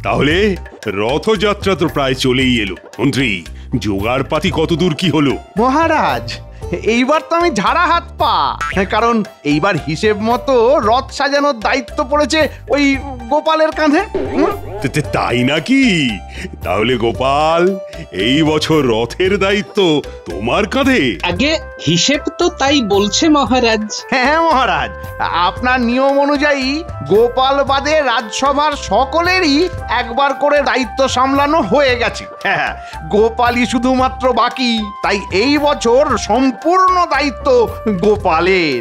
তাহলে রথযাত্রা তো প্রায় চলেই এলো। মন্ত্রী, জোগাড়পাতি কতদূর কি হলো? মহারাজ, এইবার তো আমি ঝাড়া হাত পা, কারণ এইবার হিসেব মতো রথ সাজানোর দায়িত্ব পড়েছে ওই গোপালের কাঁধে। তাই নাকি? তাহলে গোপাল, এই বছর রথের দায়িত্ব তোমার কাঁধে? আগে হিসেব তো তাই বলছে মহারাজ। হ্যাঁ মহারাজ, আপনার নিয়ম অনুযায়ী গোপাল বাদে রাজসভার সকলেরই একবার করে দায়িত্ব সামলানো হয়ে গেছে। হ্যাঁ, গোপালই শুধুমাত্র বাকি, তাই এই বছর সম্পূর্ণ দায়িত্ব গোপালের।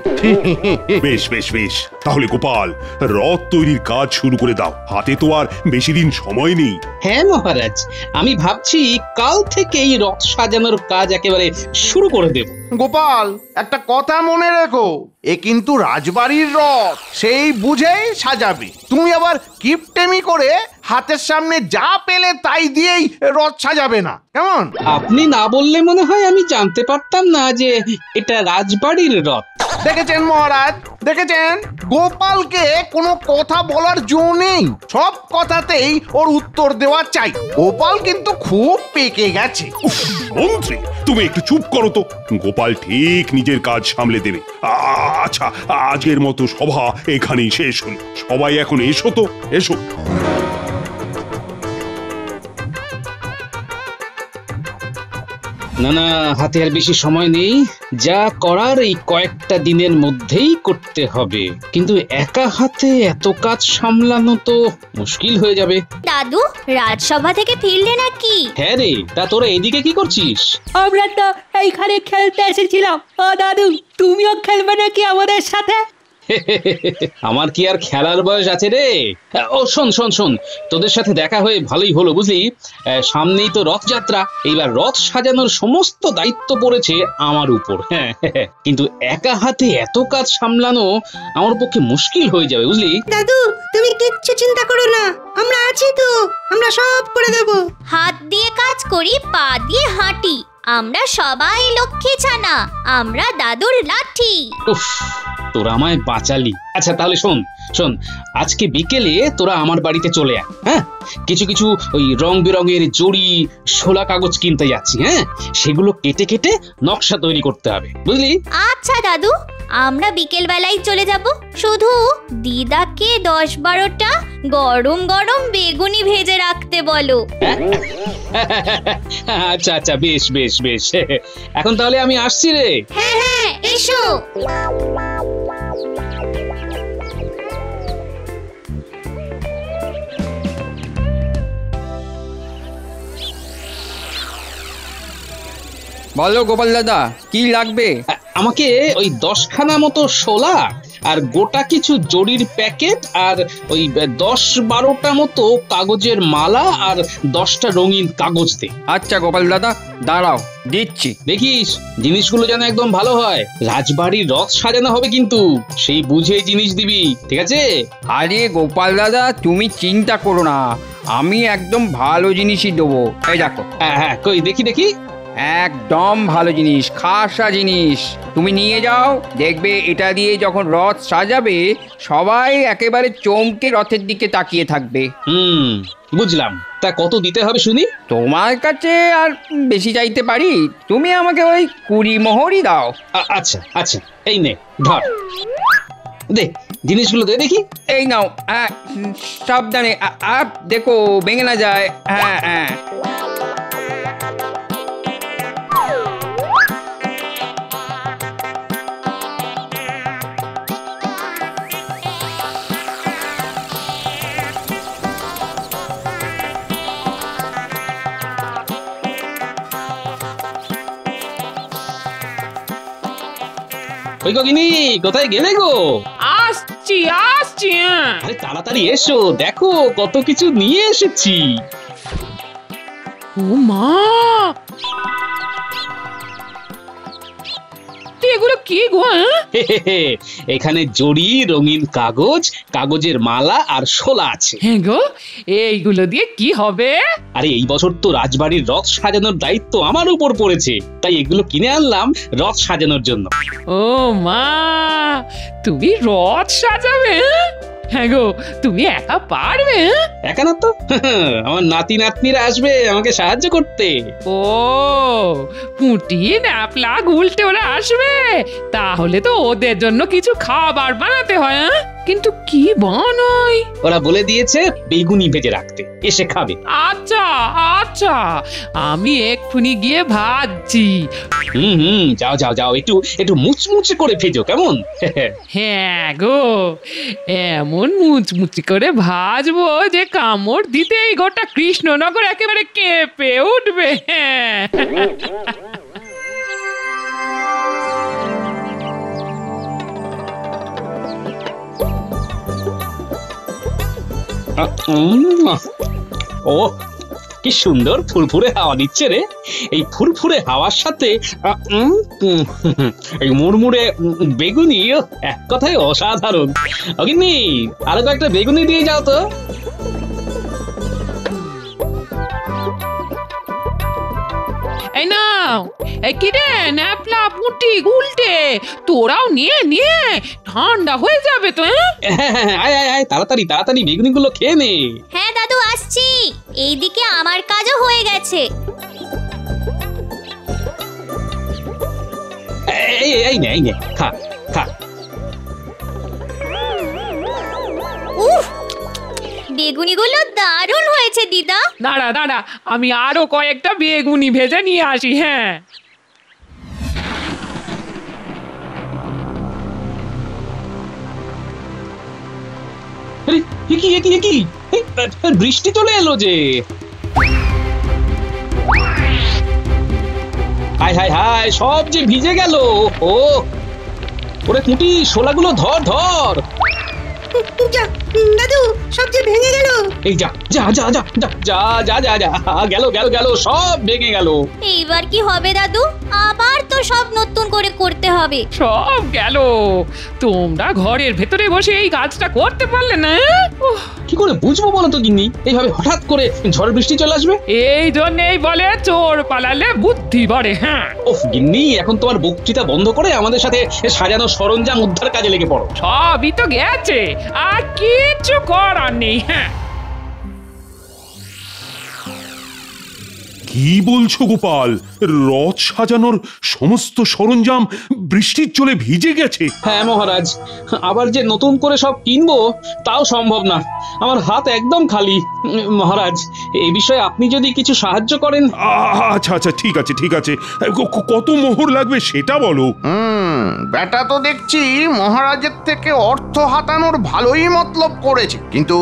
বেশ বেশ বেশ, তাহলে গোপাল, রথ তৈরির কাজ শুরু করে দাও। হাতে তো আর বেশি দিন সময় নেই। হ্যাঁ মহারাজ, আমি ভাবছি কাল থেকেই রথ সাজানোর কাজ একেবারে শুরু করে দেব। গোপাল, একটা কথা মনে রেখো, এ কিন্তু রাজবাড়ির রথ, সেই বুঝেই সাজাবে। তুমি আবার কিপটেমি করে হাতের সামনে যা পেলে তাই দিয়েই রথ সাজাবে না, কেমন? আপনি না বললে মনে হয় আমি জানতে পারতাম না যে এটা রাজবাড়ির রথ। দেখেছেন মহারাজ, দেখেছেন, গোপালকে কোনো কথা বলার জো নেই, সব কথাতেই ওর উত্তর দেওয়া চাই। গোপাল কিন্তু খুব পেকে গেছে। মন্ত্রী, তুমি একটু চুপ করো তো। গোপাল ঠিক নিজের কাজ সামলে দেবে। আচ্ছা, আজকের মতো সভা এখানেই শেষ হলো। সবাই এখন এসো তো, এসো। না না, হাতে আর বেশি সময় নেই। যা করার এই কয়েকটা দিনের মধ্যেই করতে হবে, কিন্তু একা হাতে এত কাজ সামলানো তো মুশকিল হয়ে যাবে। দাদু, রাজসভা থেকে ফিরলে নাকি? হ্যাঁ রে, তা তোরা এদিকে কি করছিস? আমরা তো এইখানে খেলতে এসেছিলাম। ও দাদু, তুমিও খেলবে নাকি আমাদের সাথে? আমার কি আর খেলার বয়স আছে রে? ও শোন শোন শোন, তোদের সাথে দেখা হয়ে ভালোই হলো বুঝলি। সামনেই তো রথযাত্রা, এইবার রথ সাজানোর সমস্ত দায়িত্ব পড়েছে আমার উপর। হ্যাঁ, কিন্তু একা হাতে এত কাজ সামলানো আমার পক্ষে মুশকিল হয়ে যাবে বুঝলি। দাদু, তুমি কিচ্ছু চিন্তা করো না, আমরা আছি তো, আমরা সব করে দেব। হাত দিয়ে কাজ করি, পা দিয়ে হাঁটি, আমরা সবাই লক্ষ্মী ছানা, আমরা দাদুর লাঠি। উফ, তোরা আমায় বাঁচালি। আচ্ছা তাহলে শোন শোন, আজকে বিকেলে তোরা আমার বাড়িতে চলে আয়। হ্যাঁ, কিছু কিছু ওই রং বেরঙের জড়ি, শোলা কাগজ কিনতে যাচ্ছি। হ্যাঁ, সেগুলো কেটে কেটে নকশা তৈরি করতে হবে বুঝলি। আচ্ছা দাদু, আমরা বিকেল বেলায় চলে যাব। শুধু দিদাকে 10-12টা গরম গরম বেগুনি ভেজে রাখতে বলো। আচ্ছা আচ্ছা, বেশ বেশ বেশ, এখন তাহলে আমি আসছি রে। হ্যাঁ হ্যাঁ, এসো। বলো গোপাল দাদা, কি লাগবে? আমাকে ওই 10খানা মতো শোলা আর গোটা কিছু জরির প্যাকেট আর ওই 10-12টা মতো কাগজের মালা আর 10টা রঙিন কাগজ দে। আচ্ছা গোপাল দাদা, দাঁড়াও, দিচ্ছি। দেখিস জিনিসগুলো যেন একদম ভালো হয়। রাজবাড়ির রথ সাজানো হবে কিন্তু, সেই বুঝে জিনিস দিবি, ঠিক আছে? আরে গোপাল দাদা, তুমি চিন্তা করো না, আমি একদম ভালো জিনিসই দেবো। এই দেখো। হ্যাঁ হ্যাঁ, কই দেখি দেখি। একদম ভালো জিনিস, খাসা জিনিস, তুমি নিয়ে যাও। দেখবে এটা দিয়ে যখন রথ সাজাবে সবাই একেবারে চমকে রথের দিকে তাকিয়ে থাকবে। বুঝলাম। তা কত দিতে হবে শুনি? তোমার কাছে আর বেশি চাইতে পারি? তুমি আমাকে ওই 20 মোহরই দাও। আচ্ছা আচ্ছা, এই নে ধর, দে জিনিসগুলো দে দেখি। এই নাও। হ্যাঁ, সাবধানে, দেখো ভেঙে না যায়। হ্যাঁ হ্যাঁ। ওই গগিনি, কোথায় গেলে গো? আসছি আসছি। আরে তাড়াতাড়ি এসো, দেখো কত কিছু নিয়ে এসেছি। ও মা, এগুলো কি গো? এখানে জড়ি, রঙিন কাগজ, কাগজের মালা আর শোলা আছে। হ্যাঁ গো, এইগুলো দিয়ে কি হবে? আরে এই বছর তো রাজবাড়ির রথ সাজানোর দায়িত্ব আমার উপর পড়েছে, তাই এগুলো কিনে আনলাম রথ সাজানোর জন্য। ও মা, তুমি রথ সাজাবে? হ্যাঁ গো, তুমি একা পারবে? একা না তো, আমার নাতি নাতনিরা আসবে আমাকে সাহায্য করতে। ও, পুঁটি ন্যাপলা উল্টে ওরা আসবে, তাহলে তো ওদের জন্য কিছু খাবার বানাতে হয়। কিন্তু কি বানাই? ওরা বলে দিয়েছে বেগুনি ভেজে রাখতে, এসে খাবে। আচ্ছা আচ্ছা, আমি এক্ষুনি গিয়ে ভাজছি। যাও যাও যাও, একটু একটু মুচমুচে করে ভেজো, কেমন? হ্যাঁ গো, এমন মুচমুচি করে ভাজবো যে কামড় দিতেই গোটা কৃষ্ণনগর একেবারে কেঁপে উঠবে। হ্যাঁ, ও কি সুন্দর ফুরফুরে হাওয়া দিচ্ছে রে। এই ফুরফুরে হাওয়ার সাথে এই মুড়মুড়ে বেগুনি, এক কথায় অসাধারণ। অগিন্নি, আরো কয়েকটা বেগুনি দিয়ে যাও তো। এই নাও, এই কি রে ন্যাপলা পুঁটি উল্টে, তোরাও নিয়ে নিয়ে ঠান্ডা হয়ে যাবে তো। আয় আয় আয়, তাড়াতাড়ি তাড়াতাড়ি বেগুনিগুলো খেয়ে নে। হ্যাঁ দাদু, আসছি। এইদিকে আমার কাজও হয়ে গেছে। এই নে এই নে, খা খা। উফ, বেগুনিগুলো দারুণ হয়েছে দিদা। দাঁড়া দাঁড়া, আমি আরো কয়েকটা বেগুনি ভেজে নিয়ে আসি। হ্যাঁ, আরে কি বৃষ্টি চলে এলো যে। হায় হায় হায়, সব যে ভিজে গেল। ও ওরে কুটি, শোলাগুলো ধর ধর। যা দাদু, সব যে ভেঙে গেল। এই যা যা যা যা যা যা যা যা যা, গেল গেল গেল, সব ভেঙে গেল। এইবার কি হবে দাদু? আবার তো সব নতুন করে করতে হবে। সব গেল। তোমরা ঘরের ভেতরে বসে এই কাজটা করতে পারলে না? কি করে বুঝবো বলো তো গিন্নি, এইভাবে হঠাৎ করে ঝড় বৃষ্টি চলে আসবে? এই জন্যই বলে চোর পালালে বুদ্ধি বাড়ে। হ্যাঁ, ওফ গিন্নি, এখন তোমার বক্তৃতা বন্ধ করে আমাদের সাথে সাজানো সরঞ্জাম উদ্ধার কাজে লেগে পড়ো। সবই তো গেছে, আর কিছু করার নেই। হ্যাঁ, কি বলছো গোপাল? রথ সাজানোর সমস্ত সরঞ্জাম বৃষ্টির জলে ভিজে গেছে? হ্যাঁ মহারাজ, আবার যে নতুন করে সব কিনবো তাও সম্ভব না, আমার হাত একদম খালি। মহারাজ, এই বিষয়ে আপনি যদি কিছু সাহায্য করেন। আচ্ছা আচ্ছা, ঠিক আছে ঠিক আছে, কত মোহর লাগবে সেটা বলো। বেটা তো দেখছি মহারাজের থেকে অর্থ হাতানোর ভালোই মতলব করেছে, কিন্তু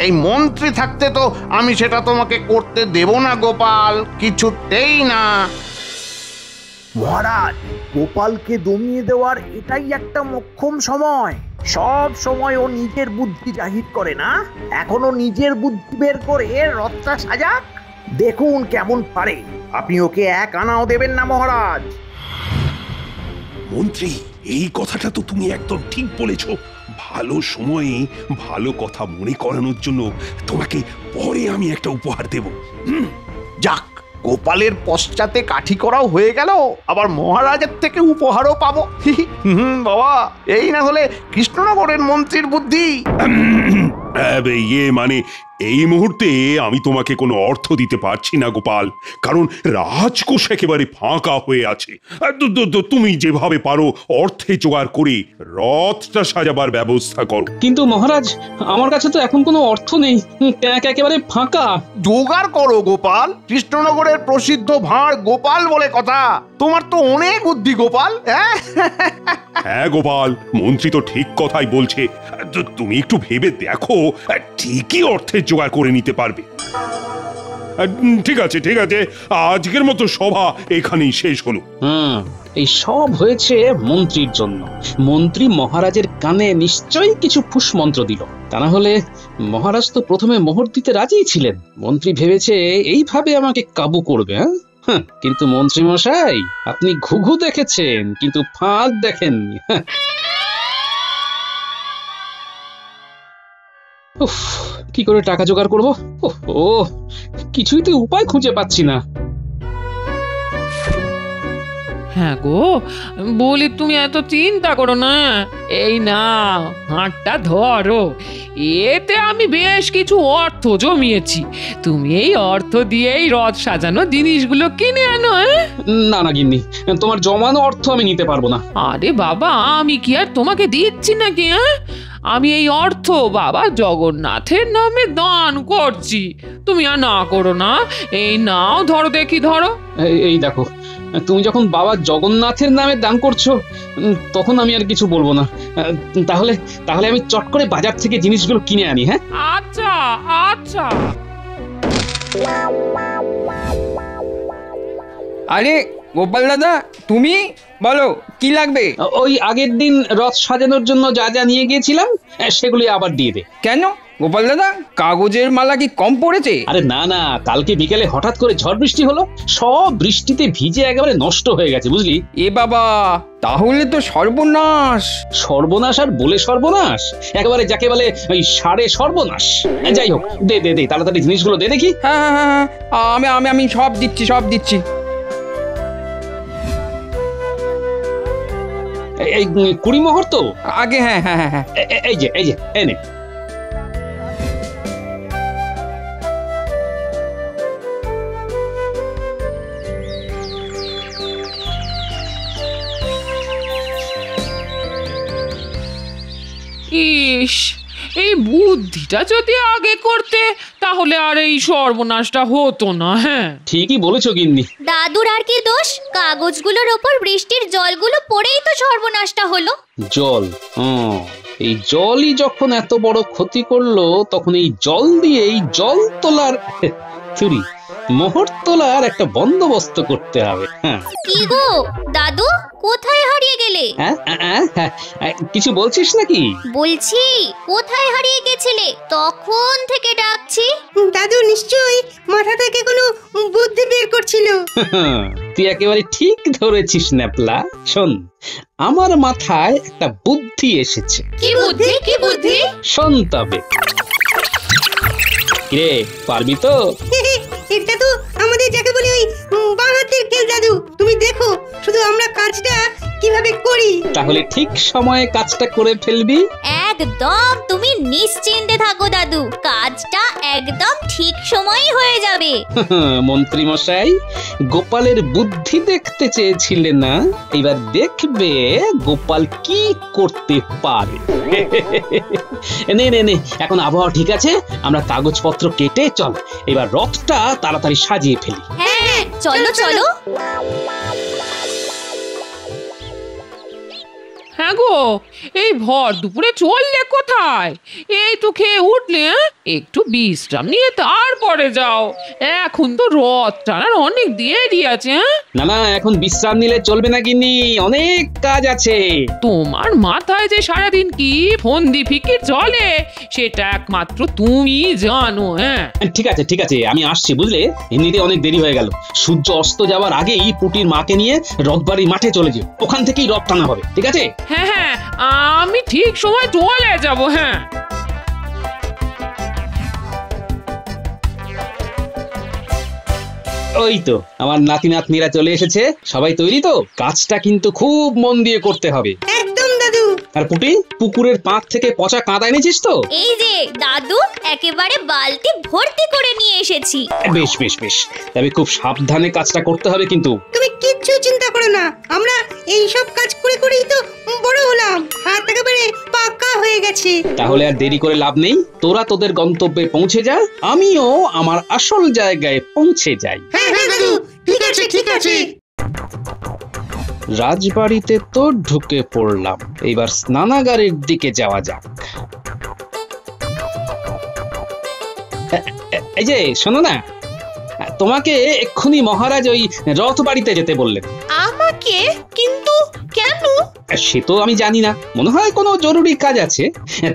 এই মন্ত্রী থাকতে তো আমি সেটা তোমাকে করতে দেব না গোপাল, কিছুতেই না। মহারাজ, গোপালকে দমিয়ে দেওয়ার এটাই একটা মোক্ষম সময়। সব সময় ও নিজের বুদ্ধি জাহির করে না, এখনো নিজের বুদ্ধি বের করে রথটা সাজাক, দেখুন কেমন পারে। আপনি ওকে এক আনাও দেবেন না মহারাজ। মন্ত্রী, এই কথাটা তো তুমি একদম ঠিক বলেছো। ভালো সময়ে ভালো কথা মনে করানোর জন্য তোমাকে পরে আমি একটা উপহার দেব। যাক, গোপালের পশ্চাতে কাঠি করাও হয়ে গেল, আবার মহারাজের থেকে উপহারও পাবো। বাবা, এই না হলে কৃষ্ণনগরের মন্ত্রীর বুদ্ধি। মানে এই মুহূর্তে আমি তোমাকে কোনো অর্থ দিতে পারছি না গোপাল, কারণ রাজকোষ একেবারে ফাঁকা হয়ে আছে। তুমি যেভাবে পারো অর্থে জোগাড় করে রথটা সাজাবার ব্যবস্থা করো। কিন্তু মহারাজ, আমার কাছে তো এখন কোনো অর্থ নেই, ট্যাঙ্ক একেবারে ফাঁকা। জোগাড় করো গোপাল, কৃষ্ণনগরের প্রসিদ্ধ ভাঁড় গোপাল বলে কথা। তোমার তো অনেক বুদ্ধি গোপাল। হ্যাঁ গোপাল, মন্ত্রী তো ঠিক কথাই বলছে। তুমি একটু ভেবে দেখো, ঠিকই অর্থের জোগাড় করে নিতে পারবে। ঠিক আছে ঠিক আছে, আজকের মতো সভা এখানেই শেষ হলো। এই সব হয়েছে মন্ত্রীর জন্য। মন্ত্রী মহারাজের কানে নিশ্চয়ই কিছু ফুসমন্ত্র দিল, তা না হলে মহারাজ তো প্রথমে মোহর দিতে রাজি ছিলেন। মন্ত্রী ভেবেছে এইভাবে আমাকে কাবু করবে। কিন্তু মন্ত্রী মশাই, আপনি ঘুঘু দেখেছেন কিন্তু ফাঁদ দেখেননি। উফ, কি করে টাকা জোগাড় করবো? কিছুই তো উপায় খুঁজে পাচ্ছি না। হ্যাঁ গো, বলি তুমি এত চিন্তা করো না। এই না, হাতটা ধরো, এতে আমি বেশ কিছু অর্থ জমিয়েছি। তুমি এই অর্থ দিয়েই রথ সাজানো জিনিসগুলো কিনে আনো। না না গিন্নি, তোমার জমানো অর্থ আমি নিতে পারবো না। আরে বাবা, আমি কি আর তোমাকে দিচ্ছি নাকি? আমি এই অর্থ বাবা জগন্নাথের নামে দান করছি। তুমি আর না করো না। এই নাও, ধরো দেখি, ধরো। এই দেখো, তুমি যখন বাবা জগন্নাথের নামে দান করছো, তখন আমি আর কিছু বলবো না। তাহলে তাহলে আমি চট করে বাজার থেকে জিনিসগুলো কিনে আনি। হ্যাঁ, আচ্ছা আচ্ছা। আরে গোপাল দাদা, তুমি বলো কি লাগবে? ওই আগের দিন রথ সাজানোর জন্য যা যা নিয়ে গিয়েছিলাম, সেগুলি আবার দিয়ে দে। কেন গোপাল দাদা, কাগজের মালা কি কম পড়েছে? আরে না না, কালকে বিকেলে হঠাৎ করে ঝড় বৃষ্টি হলো, সব বৃষ্টিতে ভিজে একেবারে নষ্ট হয়ে গেছে, বুঝলি? এ বাবা, তাহলে তো সর্বনাশ। সর্বনাশ আর বলে সর্বনাশ, একেবারে যাকে বলে ওই সাড়ে সর্বনাশ। যাই হোক, দে দে দে, তাড়াতাড়ি জিনিসগুলো দে দেখি। হ্যাঁ হ্যাঁ হ্যাঁ, আমি আমি আমি সব দিচ্ছি, সব দিচ্ছি। এই 20 মোহর তো আগে? হ্যাঁ হ্যাঁ হ্যাঁ হ্যাঁ। এই যে এই নে। ইস, এই বুদ্ধিটা যদি আগে করতে, তাহলে আর এই সর্বনাশটা হতো না। হ্যাঁ, ঠিকই বলেছো গিন্নি। দাদুর আর কি দোষ? কাগজগুলোর ওপর বৃষ্টির জলগুলো পড়েই তো সর্বনাশটা হলো। জল, এই জলই যখন এত বড় ক্ষতি করলো, তখন এই জল দিয়ে এই জল তোলার মোহর তোলার একটা বন্দোবস্ত করতে হবে। হ্যাঁ, কি গো দাদু, কোথায় হারিয়ে গেলে? কিছু বলছিস নাকি? বলছি, কোথায় হারিয়ে গেছিলে? তখন থেকে ডাকছি। দাদু নিশ্চয়ই মাথা থেকে কোনো বুদ্ধি বের করছিল। তুই একেবারে ঠিক ধরেছিস ন্যাপলা। শোন, আমার মাথায় একটা বুদ্ধি এসেছে। কি বুদ্ধি? কি বুদ্ধি? শোন তবে। কিরে, পারবি তো? এটা তো আমাদের যাকে বলি ওই বাঁ হাতের খেল দাদু। তুমি দেখো শুধু আমরা কাজটা কিভাবে করি। তাহলে ঠিক সময়ে কাজটা করে ফেলবি। একদম, তুমি নিশ্চিন্তে থাকো দাদু, কাজটা একদম ঠিক সময়ই হয়ে যাবে। মন্ত্রী মশাই, গোপালের বুদ্ধি দেখতে চেয়েছিলে না? এবার দেখবে গোপাল কি করতে পারে। নে নে নে, এখন আবহাওয়া ঠিক আছে, আমরা কাগজপত্র কেটে চল এবার রথটা তাড়াতাড়ি সাজিয়ে ফেলি। হ্যাঁ, চলো চলো। হ্যাঁ গো, এই ভর দুপুরে চললে কোথায়? এই তো খেয়ে উঠলে, একটু বিশ্রাম নিয়ে তারপরে যাও। এখন তো রথ টানার অনেক দেরি আছে। না না, এখন বিশ্রাম নিলে চলবে না গিন্নি, অনেক কাজ আছে। তোমার মাথায় যে সারাদিন কি ফন্দি ফিকির চলে, সেটা একমাত্র তুমি জানো। হ্যাঁ, ঠিক আছে ঠিক আছে, আমি আসছি, বুঝলে? এমনিতে অনেক দেরি হয়ে গেল। সূর্য অস্ত যাওয়ার আগেই পুটির মাকে নিয়ে রথবাড়ির মাঠে চলে যাও, ওখান থেকেই রথ টানা হবে, ঠিক আছে? হ্যাঁ হ্যাঁ, আমি ঠিক সময় চলে যাব। হ্যাঁ, ওই তো আমার নাতি নাতনিরা চলে এসেছে। সবাই তৈরি তো? কাজটা কিন্তু খুব মন দিয়ে করতে হবে। একদম দাদু। আর পুটি, পুকুরের পাঁক থেকে পচা কাঁদা এনেছিস তো? এই যে দাদু, একেবারে বালতি ভর্তি করে নিয়ে এসেছি। বেশ বেশ বেশ, তবে খুব সাবধানে কাজটা করতে হবে কিন্তু। তুমি কিচ্ছু চিন্তা করো না, আমরা এই সব কাজ করে করেই তো বড় হলাম। হাত একেবারে পাকা হয়ে গেছে। তাহলে আর দেরি করে লাভ নেই, তোরা তোদের গন্তব্যে পৌঁছে যা, আমিও আমার আসল জায়গায় পৌঁছে যাই। হ্যাঁ হ্যাঁ দাদু, ঠিক আছে ঠিক আছে। রাজবাড়িতে তো ঢুকে পড়লাম, এবার স্নানাগারের দিকে যাওয়া যাক। এই যে শোনো না, তোমাকে এক্ষুনি মহারাজ ওই রথ বাড়িতে যেতে বললেন। আমাকে? কিন্তু কেন? সে তো আমি জানি না, মনে হয় কোনো জরুরি কাজ আছে।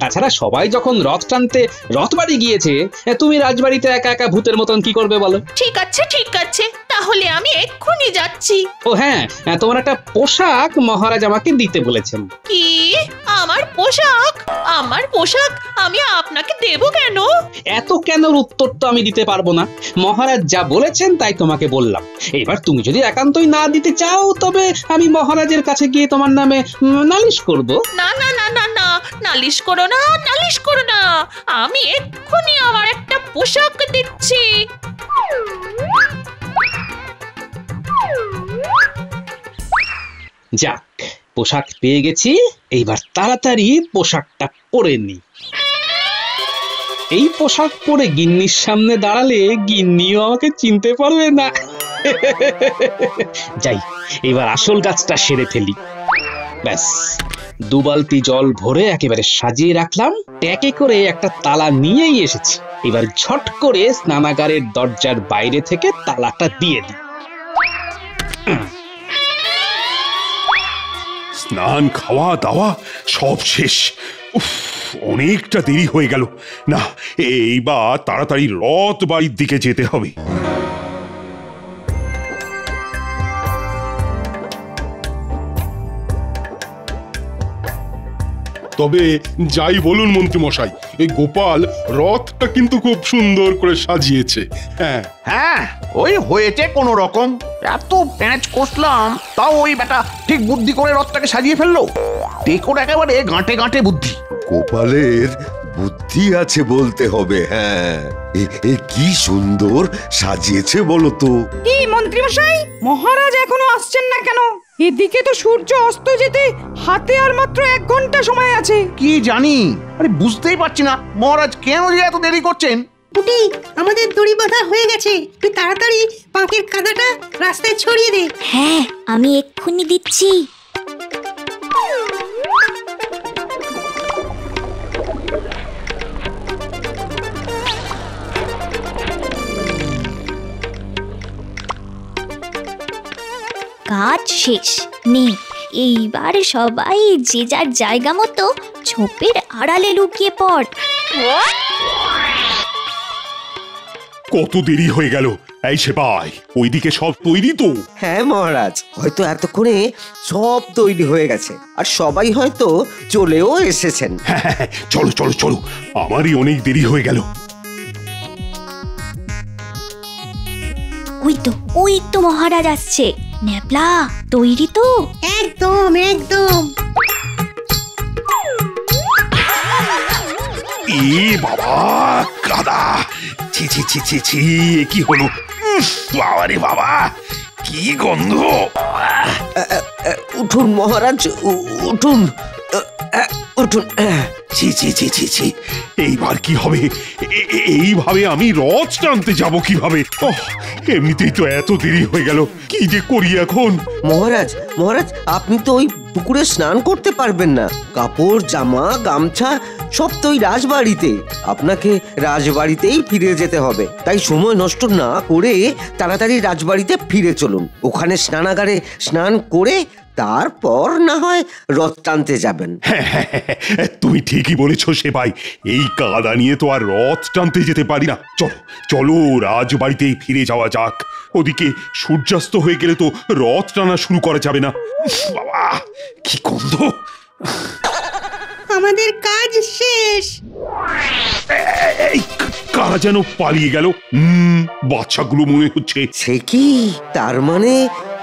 তাছাড়া সবাই যখন রথ টানতে রথ বাড়ি গিয়েছে, তুমি রাজবাড়িতে একা একা ভূতের মতন কি করবে বলো? ঠিক আছে, তাহলে আমি এক্ষুনি যাচ্ছি। ও হ্যাঁ, তোমার একটা পোশাক মহারাজ আমাকে দিতে বলেছেন। কি? আমার পোশাক আমি আপনাকে দেব কেন? এত কেনর উত্তর তো আমি দিতে পারবো না। মহারাজ যা বলেছেন তাই তোমাকে বললাম। এবার তুমি যদি একান্তই না দিতে চাও তবে আমি মহারাজের কাছে গিয়ে তোমার নামে নালিশ করব। না না না না না, নালিশ করো না, নালিশ করো না। আমি এক্ষুনি আমার একটা পোশাক দিচ্ছি। যাক, পোশাক পেয়ে গেছি। এইবার তাড়াতাড়ি পোশাকটা পরে নি। এই পোশাক পরে গিন্নির সামনে দাঁড়ালে গিন্নিও আমাকে চিনতে পারবে না। যাই, এবার আসল কাজটা সেরে ফেলি। ব্যাস, 2 বালতি জল ভরে একেবারে সাজিয়ে রাখলাম। ট্যাকে করে একটা তালা নিয়েই এসেছি। এবার ঝট করে স্নানাগারের দরজার বাইরে থেকে তালাটা দিয়ে দিই। স্নান, খাওয়া দাওয়া সব শেষ। উফ, অনেকটা দেরি হয়ে গেল। না, এইবার তাড়াতাড়ি রথ বাড়ির দিকে যেতে হবে। তবে যাই বলুন মন্ত্রী মশাই, এই গোপাল রথটা কিন্তু খুব সুন্দর করে সাজিয়েছে। হ্যাঁ হ্যাঁ, ওই হয়েছে কোনো রকম। এত প্যাঁচ কষলাম, তাও ওই বেটা ঠিক বুদ্ধি করে রথটাকে সাজিয়ে ফেললো। টেকোর একেবারে গাঁটে গাঁটে বুদ্ধি। গোপালের বুদ্ধি আছে বলতে হবে। হ্যাঁ, এ কি সুন্দর সাজিয়েছে বলো তো। কি মন্ত্রী মশাই, মহারাজ এখনো আসছেন না কেন? এদিকে তো সূর্য অস্ত যেতে হাতে আর মাত্র 1 ঘন্টা সময় আছে। কি জানি, আরে বুঝতেই পারছি না মহারাজ কেন যে এত দেরি করছেন। পুটি, আমাদের দড়ি বাঁধা হয়ে গেছে। তুই তাড়াতাড়ি পাঁকের কাদাটা রাস্তায় ছড়িয়ে দে। হ্যাঁ, আমি এক্ষুনি দিচ্ছি। কাজ শেষ। নে, এইবার সবাই যে যার জায়গা মতো ঝোপের আড়ালে লুকিয়ে পড়। কত দেরি হয়ে গেল। এই সেপাই, ওইদিকে সব তৈরি তো? হ্যাঁ মহারাজ, হয়তো এতক্ষণে সব তৈরি হয়ে গেছে আর সবাই হয়তো চলেও এসেছেন। হ্যাঁ, চলো চলো চলো, আমারই অনেক দেরি হয়ে গেল। ওই তো মহারাজ আসছে। ন্যাপলা, তৈরি তো? একদম একদম। এ বাবা, কাদা! ছি ছি ছি ছি ছি, কি হলো? বাবা রে বাবা, কি গন্ধ! উঠুন মহারাজ, উঠুন উঠুন। ছি ছি ছি ছি ছি, এইবার কি হবে? এইভাবে আমি রথ টানতে যাব কিভাবে? এমনিতেই তো এত দেরি হয়ে গেল, কি যে করি এখন? মহারাজ মহারাজ, আপনি তো ওই পুকুরে স্নান করতে পারবেন না। কাপড়, জামা, গামছা সব তো ওই রাজবাড়িতে। আপনাকে রাজবাড়িতেই ফিরে যেতে হবে। তাই সময় নষ্ট না করে তাড়াতাড়ি রাজবাড়িতে ফিরে চলুন। ওখানে স্নানাগারে স্নান করে তারপর না হয় রথ টানতে যাবেন। তুমি ঠিকই বলেছো সেপাই, এই কাদা নিয়ে তো আর রথ টানতে যেতে পারি না। চলো চলো, রাজবাড়িতেই ফিরে যাওয়া যাক। ওদিকে সূর্যাস্ত হয়ে গেলে তো রথ টানা শুরু করা যাবে না। বাবা, কি গন্ধ! আমাদের কাজ শেষ। এই কারা যেন পালিয়ে গেল। বাচ্চাগুলো মনে হচ্ছে। সে কি, তার মানে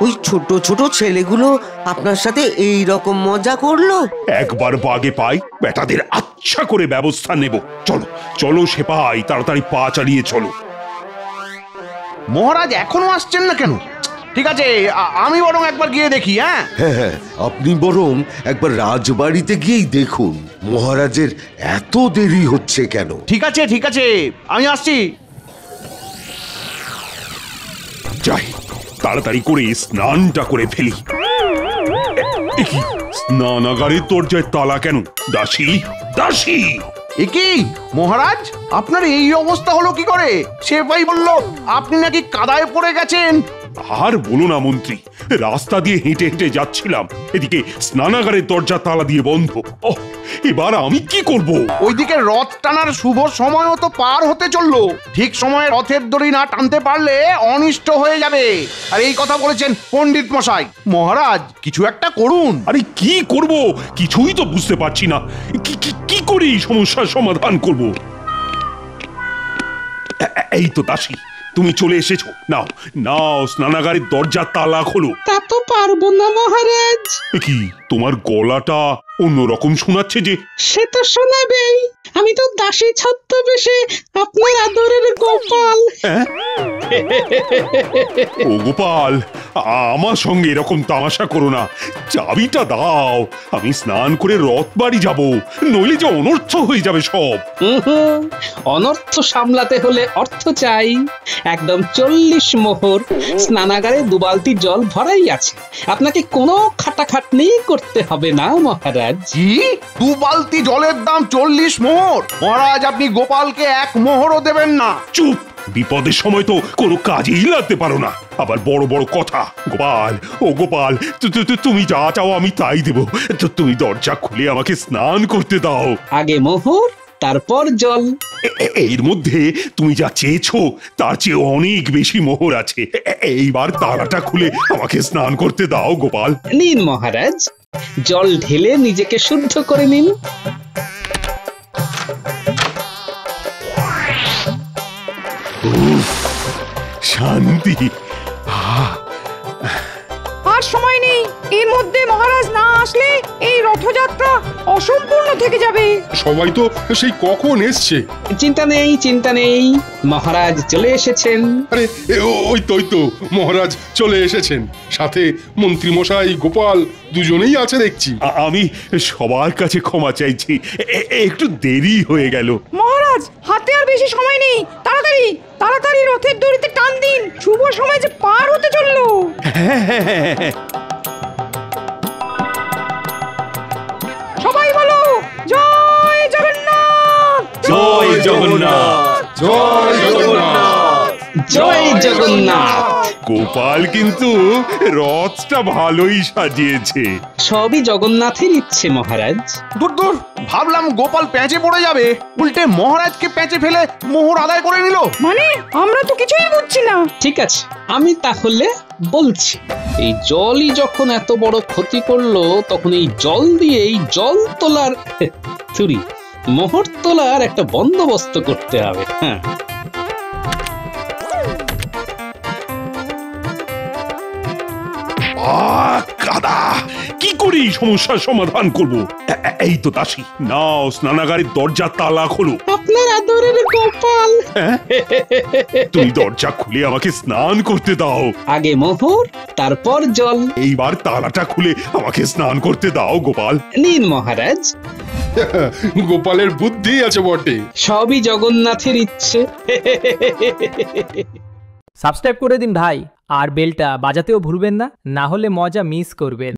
ওই ছোট ছোট ছেলেগুলো আপনার সাথে এই রকম মজা করলো? একবার বাগে পাই, বেটাদের আচ্ছা করে ব্যবস্থা নেব। চলো চলো সেপাই, তাড়াতাড়ি পা চালিয়ে চলো। মহারাজ এখনো আসছেন না কেন? ঠিক আছে, আমি বরং একবার গিয়ে দেখি। হ্যাঁ হ্যাঁ, আপনি বরং একবার রাজবাড়িতে গিয়েই দেখুন মহারাজের এত দেরি হচ্ছে কেন। ঠিক আছে ঠিক আছে, আমি আসছি। যাই, তাড়াতাড়ি করে স্নানটা করে ফেলি। স্নানাগারের দরজায় তালা কেন? দাসী, দাসী! এ কি মহারাজ, আপনার এই অবস্থা হলো কি করে? সেপাই বলল আপনি নাকি কাদায় পড়ে গেছেন আর বলো না মন্ত্রী, রাস্তা দিয়ে হেঁটে হেঁটে যাচ্ছিলাম, এদিকে স্নানাগারের দরজা তালা দিয়ে বন্ধ। ওহ, এবার আমি কি করব? ওইদিকে রথ টানার শুভ সময়ও তো পার হতে চললো। ঠিক সময়ে রথের দড়ি না টানতে পারলে অনিষ্ট হয়ে যাবে। আর এই কথা বলেছেন পণ্ডিত মশাই। মহারাজ, কিছু একটা করুন। আরে কি করব, কিছুই তো বুঝতে পারছি না। কি করে এই সমস্যার সমাধান করব? এই তো দাসী, তুমি চলে এসেছো। নাও নাও, স্নানাগারের দরজার তালা খোলো। তা তো পারবো না মহারাজ। কি, তোমার গলাটা অন্যরকম শোনাচ্ছে যে? সে তো শোনাবেই, আমি তো দাসী ছদ্মবেশে আপনার আদরের গোপাল। ও গোপাল, আমার সঙ্গে এরকম তামাশা করো না। চাবিটা দাও, আমি স্নান করে রথ বাড়ি যাব, নইলে যে অনর্থ হয়ে যাবে সব। অনর্থ সামলাতে হলে অর্থ চাই। একদম 40 মোহর, স্নানাগারে 2 বালতি জল ভরাই আছে। আপনাকে কোনো খাটাখাটনি করতে হবে না মহারাজ। কি, 2 বালতি জলের দাম 40 মোহর? মহারাজ, আপনি গোপালকে 1 মোহরও দেবেন না। চুপ, বিপদের সময় তো কোনো কাজেই লাগতে পারো না, আবার বড় বড় কথা। গোপাল, ও গোপাল, তুমি যা চাও আমি তাই দেব। তুমি দরজা খুলে আমাকে স্নান করতে দাও। আগে মোহর, তারপর জল। এর মধ্যে তুমি যা চেয়েছো তার চেয়ে অনেক বেশি মোহর আছে। এইবার তালাটা খুলে আমাকে স্নান করতে দাও গোপাল। নিন মহারাজ, জল ঢেলে নিজেকে শুদ্ধ করে নিন। শান্তি। আর সময় নেই, এর মধ্যে মহারাজ না আসলে এই রথযাত্রা অসম্পূর্ণ থেকে যাবে। সবাই তো সেই কখন এসছে। চিন্তা নেই, চিন্তা নেই, মহারাজ চলে এসেছেন। আরে ওই তো মহারাজ চলে এসেছেন, সাথে মন্ত্রী মশাই, গোপাল দুজনেই আছে দেখছি। আমি সবার কাছে ক্ষমা চাইছি, একটু দেরি হয়ে গেল। মহারাজ, হাতে আর বেশি সময় নেই, তাড়াতাড়ি তাড়াতাড়ি রথের দড়িতে টান দিন, শুভ সময় যে পার হতে চললো। সবাই বলো, জয় জগন্নাথ, জয় জগন্নাথ, জয় জগন্নাথ, জয় জগন্নাথ। গোপাল কিন্তু রথটা ভালোই সাজিয়েছে। সবই জগন্নাথের ইচ্ছে মহারাজ। দূর দূর, ভাবলাম গোপাল প্যাঁচে পড়ে যাবে, উল্টে মহারাজকে প্যাঁচে ফেলে মোহর আদায় করে নিল। মানে আমরা তো কিছুই বুঝছি না। ঠিক আছে, আমি তাহলে বলছি। এই জলই যখন এত বড় ক্ষতি করলো, তখন এই জল দিয়ে এই জল তোলার মোহর তোলার একটা বন্দোবস্ত করতে হবে। হ্যাঁ, কাদা, কি করে সমস্যার সমাধান করব? এই তো দাসী, নাও স্নানাগারের দরজা তালা খোলো। আপনার আদরের গোপাল। তুমি দরজা খুলে আমাকে স্নান করতে দাও। আগে মোহর, তারপর জল। এইবার তালাটা খুলে আমাকে স্নান করতে দাও গোপাল। নিন মহারাজ। গোপালের বুদ্ধি আছে বটে। সবই জগন্নাথের ইচ্ছে। সাবস্ক্রাইব করে দিন ভাই, আর বেলটা বাজাতেও ভুলবেন না, না হলে মজা মিস করবেন।